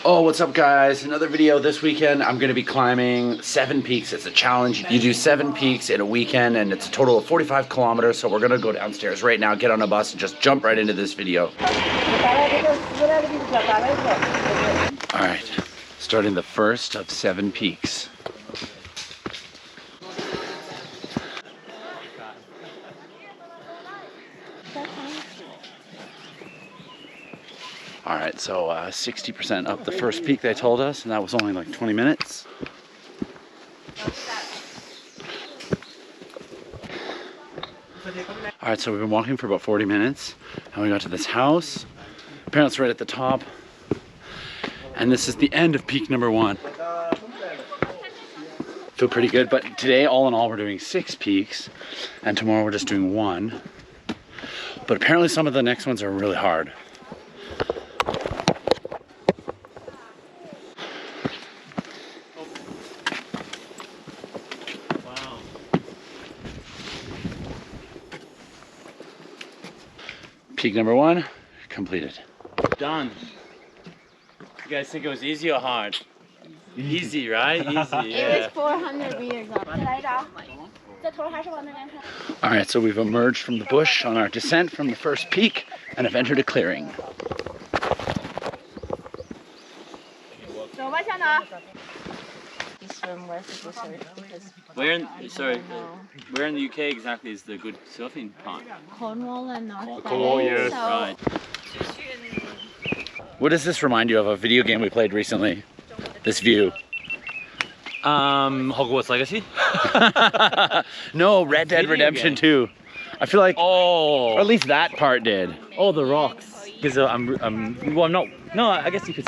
Oh, what's up guys? Another video this weekend. I'm gonna be climbing 7 peaks. It's a challenge. You do 7 peaks in a weekend and it's a total of 45 kilometers. So we're gonna go downstairs right now, get on a bus and just jump right into this video. All right, starting the first of 7 peaks. All right, so 60% up the first peak they told us, and that was only like 20 minutes. All right, so we've been walking for about 40 minutes, and we got to this house. Apparently it's right at the top, and this is the end of peak number 1. Feel pretty good, but today, all in all, we're doing 6 peaks, and tomorrow we're just doing 1. But apparently some of the next ones are really hard. Peak number 1 completed. Done. You guys think it was easy or hard? Easy, right? Easy, yeah. It was 400 meters up. All right, so we've emerged from the bush on our descent from the first peak and have entered a clearing. Where in the UK exactly is the good surfing part? Cornwall and North. Oh yes, right. What does this remind you of? A video game we played recently? This view. Hogwarts Legacy? No, Red Dead Video Redemption game. 2. I feel like, Oh, or at least that part did. oh, the rocks. Because well, I'm not. No, I guess you could.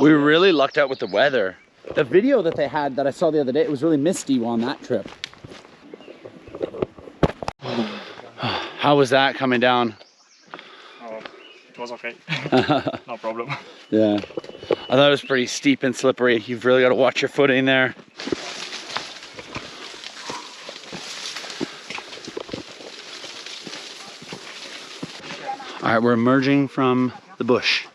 We really lucked out with the weather. The video that they had that I saw the other day, it was really misty on that trip. How was that coming down? Oh, it was okay. No problem. Yeah. I thought it was pretty steep and slippery. You've really got to watch your footing there. All right, we're emerging from the bush.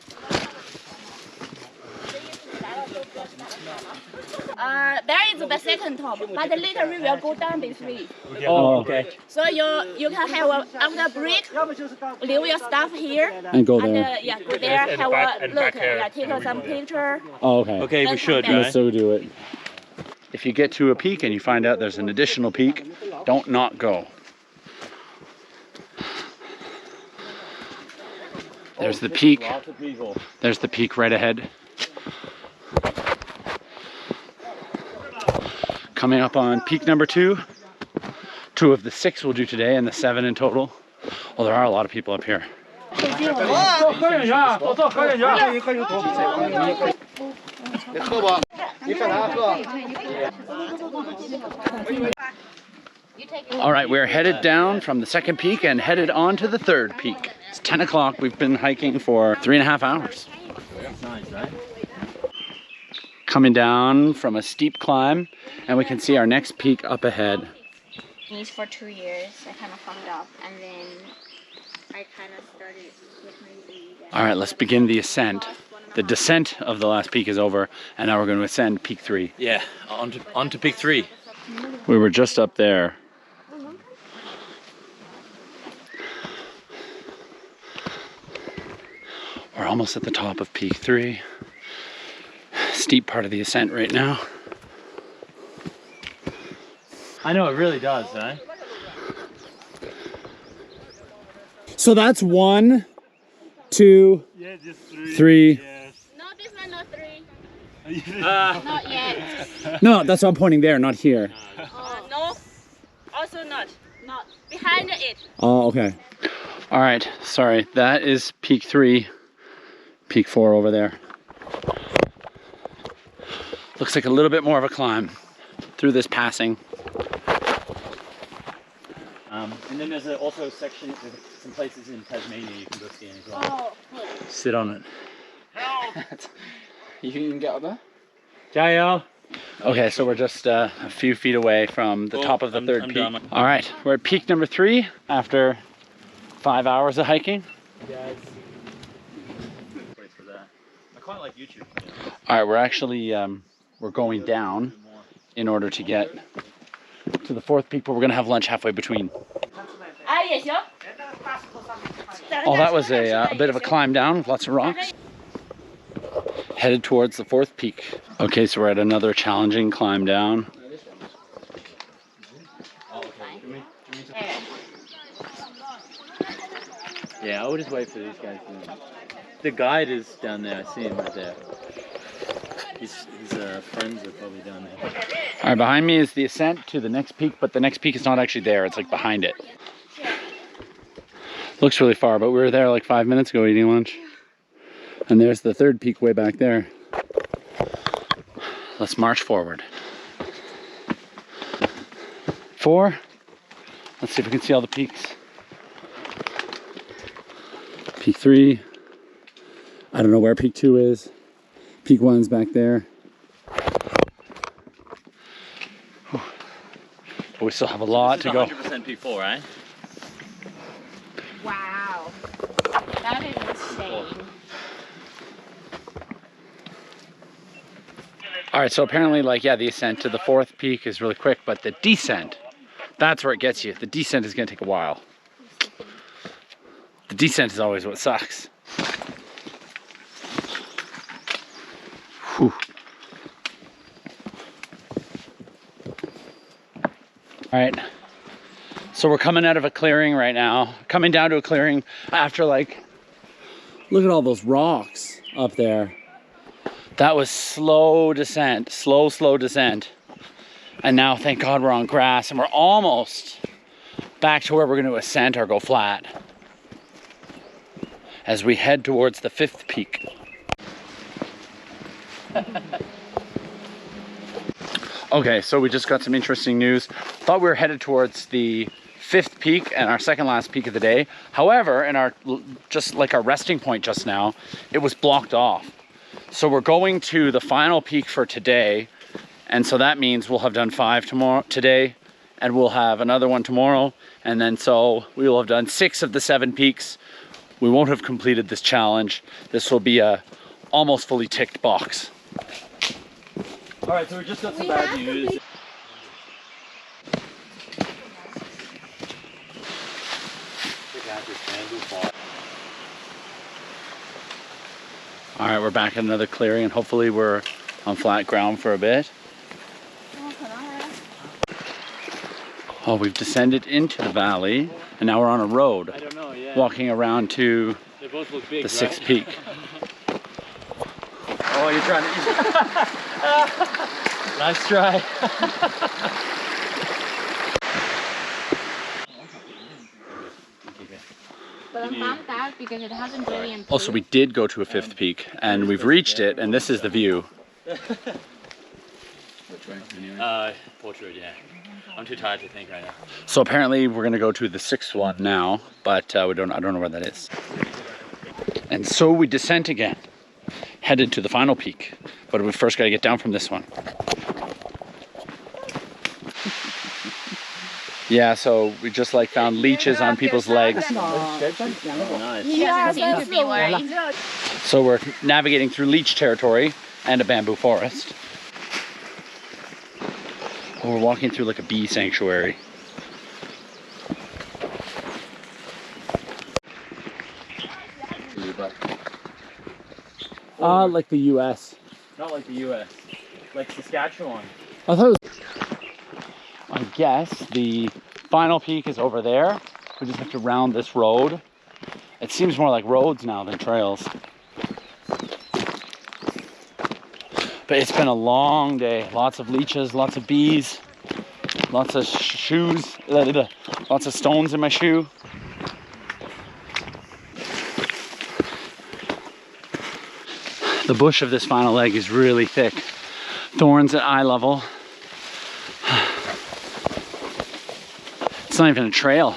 There is the second top, but later we will go down this way. Oh, okay. So you can have after break, leave your stuff here And go there. and yeah, go there, have a look, yeah, take some picture. Oh, okay. Okay, we should, Yeah. right? So do it. If you get to a peak and you find out there's an additional peak, don't not go. There's the peak. Lots of people. There's the peak right ahead. Coming up on peak number 2. 2 of the 6 we'll do today and the 7 in total. Well, there are a lot of people up here. All right, we're headed down from the 2nd peak and headed on to the 3rd peak. It's 10 o'clock. We've been hiking for 3.5 hours. That's nice, right? Coming down from a steep climb, and we can see our next peak up ahead. It's for 2 years. I kind of found out, and then I kind of started with maybe. All right, let's begin the ascent. The descent of the last peak is over, and now we're going to ascend peak 3. Yeah, on to peak 3. We were just up there. We're almost at the top of peak 3. Steep part of the ascent right now. I know, it really does, right? So that's 1, 2, Yeah, just 3. Yes. No, this one not 3. Not yet. No, that's what I'm pointing there, not here. No, also not. Not behind it. Oh, okay. All right, sorry. That is peak 3, peak 4 over there. Looks like a little bit more of a climb through this passing. And then there's also a section with some places in Tasmania you can go skiing as well. Oh, good. Sit on it. Help! You can get up there? Jayo! Okay, so we're just a few feet away from the top of the 3rd peak. done. All right, we're at peak number 3 after 5 hours of hiking. Guys. Wait for that. I quite like YouTube. All right, we're actually we're going down in order to get to the 4th peak, but we're gonna have lunch halfway between. Oh, that was a bit of a climb down with lots of rocks. Headed towards the 4th peak. Okay, so we're at another challenging climb down. Yeah, I would just wait for these guys to... The guide is down there, I see him right there. His friends are probably down there. All right, behind me is the ascent to the next peak, but the next peak is not actually there. It's like behind it. Looks really far, but we were there like 5 minutes ago eating lunch. And there's the 3rd peak way back there. Let's march forward. 4. Let's see if we can see all the peaks. Peak 3. I don't know where peak 2 is. Peak 1's back there. But we still have a lot to go. 100% peak 4, right? Wow. That is insane. All right, so apparently, like, yeah, the ascent to the 4th peak is really quick, but the descent, that's where it gets you. The descent is gonna take a while. The descent is always what sucks. Whew. All right, so we're coming out of a clearing right now, coming down to a clearing after, like, look at all those rocks up there. That was slow descent, slow descent. And now, thank God, we're on grass and we're almost back to where we're gonna ascend or go flat as we head towards the 5th peak. Okay, so we just got some interesting news. Thought we were headed towards the 5th peak and our second last peak of the day. However, in our, just like our resting point just now, it was blocked off. So we're going to the final peak for today. And so that means we'll have done 5 today, and we'll have another one tomorrow. And then so we will have done 6 of the 7 peaks. We won't have completed this challenge. This will be a almost fully ticked box. All right, so we just got some bad news. All right, we're back at another clearing, and hopefully we're on flat ground for a bit. Oh, we've descended into the valley, and now we're on a road. I don't know, yeah. Walking around to They both look big, the 6th right? peak. Oh, you're trying to... Nice try. But I'm bummed out because it hasn't really improved. Also, we did go to a 5th peak, and we've reached it, and this is the view. Portrait, yeah. I'm too tired to think right now. So apparently we're gonna go to the 6th one now, but I don't know where that is. And so we descend again, headed to the final peak, but we first gotta get down from this one. Yeah, so we just like found leeches on people's legs. Nice. Yeah, seems to be worried. So we're navigating through leech territory and a bamboo forest. We're walking through like a bee sanctuary. Like the US. Not like the US. Like Saskatchewan. I thought it was... I guess the final peak is over there. We just have to round this road. It seems more like roads now than trails. But it's been a long day. Lots of leeches, lots of bees, lots of shoes, lots of stones in my shoe. The bush of this final leg is really thick. Thorns at eye level. It's not even a trail.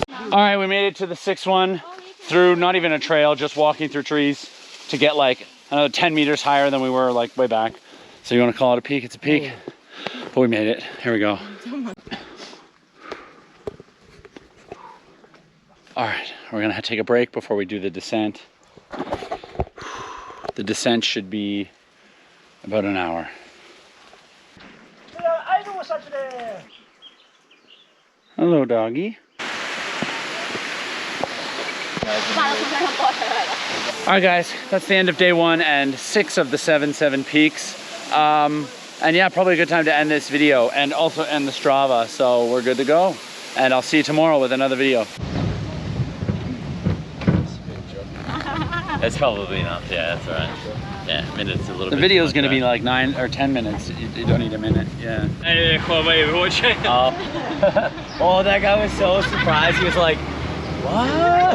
All right, we made it to the 6th one through not even a trail, just walking through trees to get like another 10 meters higher than we were like way back. So you want to call it a peak? It's a peak. But we made it. Here we go. All right, we're gonna take a break before we do the descent. The descent should be about an hour. Hello, doggy. All right, guys, that's the end of day 1 and 6 of the 7 peaks. And yeah, probably a good time to end this video and also end the Strava. So we're good to go. And I'll see you tomorrow with another video. That's probably enough. Yeah, that's all right. Yeah, minute's a little bit. The video is going to be like 9 or 10 minutes. You don't need a minute. Yeah. Oh, that guy was so surprised. He was like, "What?"